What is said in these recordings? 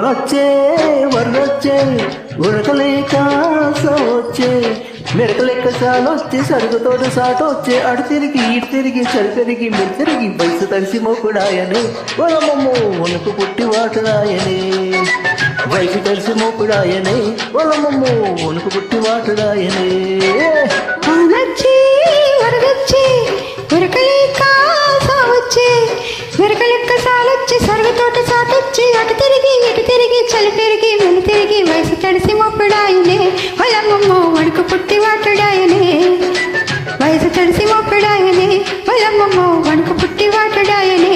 వానొచ్చే వరదొచ్చే ఉరకలేక వచ్చే మెరకలెక్క చాలొచ్చి సరుగుతోడు సాటొచ్చే అడు తిరిగి ఇటు తిరిగి చలి పెరిగి మెరు తిరిగి వయసు తడిసి మోపుడాయనే ఒలమమ్మో వణుకు పుట్టి వాటుడాయనే వయసు తడిసి మోపుడాయనే ఒలమమ్మో వణుకు పుట్టి వాటుడాయనే వానొచ్చే వరదొచ్చే ఉరకలేక వచ్చే మెరకలెక్క చాలొచ్చి సరుగుతోట సాటొచ్చి అటు తిరిగి ఇటు తిరిగి చలి పెరిగి వెను తిరిగి వయసు తడిసి మొప్పుడాయనే వలమమ్మో వణుకు పుట్టి వాటుడాయనే వయసు తడిసి మొప్పుడాయనే వలమమ్మో వణుకు పుట్టి వాటుడాయనే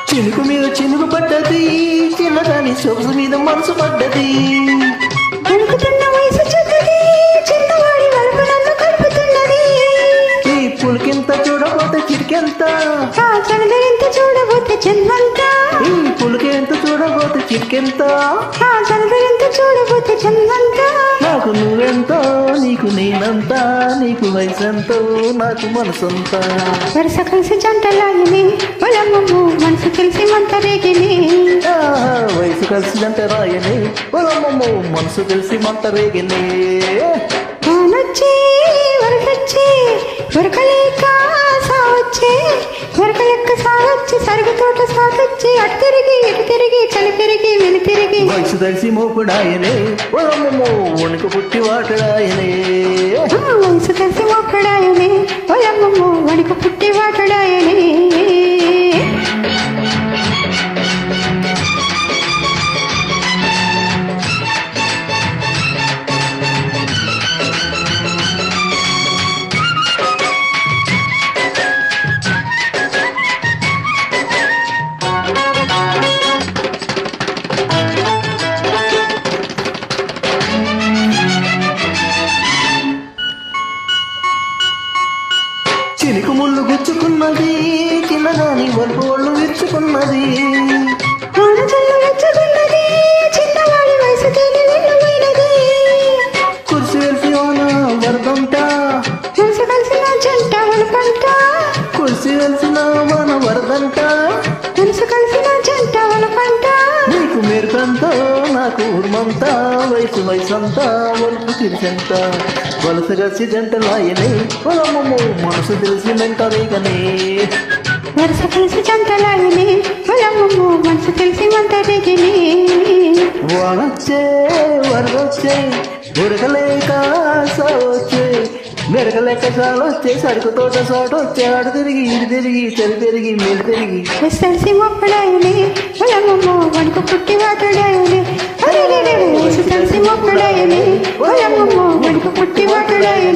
చినుకు మీద చినుకు పడ్డది చిన్నదాని సొగసు మీద మనసు పడ్డది వణుకుతున్న వయసు చెడ్డది చిన్నవాడి వరకు నన్ను కలుపుతున్నది ఈ పులికింత చూడబోతే చిరికెంత ఆ చందరింత చూడబోతే జన్మంత ఈ పులికెంత చూడబోతే చిరికెంత ఆ చందరింత చూడబోతే జన్మంత నాకు నువ్వెంతో నీకు నేనంతా నీకు వయసెంతో నాకు మనసంతా వరుస కలిసి జంటలాయని పొలమ్మము మనసు తెలిసి మంట రేగిని వయసు కలిసిందంటే రాయని పొలమ్మో మనసు తెలిసి మంట రేగిని వానొచ్చి వరదొచ్చి ఉరకలేక సావచ్చి ఉరకలెక్క సాగొచ్చి సరుగుతోట సాగొచ్చి అటు తిరిగి ఇటు తిరిగి చలి పెరిగి వెను తిరిగి వయసు తెలిసి మోపుడాయనే పొలమ్మో వణుకు పుట్టి వాటడాయనే వయసు కలిసి మొక్కడాయని పొలమ్మము వణుకు పుట్టి వాటడాయని చినుకు ముళ్ళు గుచ్చుకున్నది చిన్నదాని వరకు ఒళ్ళు విరుచుకున్నది ఆనజల్లు వెచ్చగున్నది చిన్నవాడి వయసు తేలి వెళ్ళబోయినది కుర్సి వెలిసి ఓన వరదంట కలిసి కలిసిన జంట వలపంట కుర్సి వెలిసిన మన వరదంట కలిసి కలిసిన జంట వలపంట నీకు మెరుకంతా నాకు ఊర్మంతా వయసు వయసంతా వరకు తిరిసంత వలస కలిసి జంటలాయనే పొలమ్మో మనసు తెలిసి మెంటరేగనే వరుస కలిసి జంటలాయని పొలమ్మము మనసు తెలిసి మంట రేగిని వానొచ్చే వరదొచ్చే ఉరకలేక వచ్చే మెరకలేక చాలొచ్చే సరుకు తోట సాటొచ్చే ఆడు తిరిగి ఇటు తిరిగి చలి పెరిగి మేలు తిరిగి వయసు తెలిసి మొక్కడాయని పొలమ్మము వణుకు పుట్టి వాటడాయని వయసు తెలిసి మొక్కడాయని పొలమ్మము వణుకు పుట్టి వాటడాయని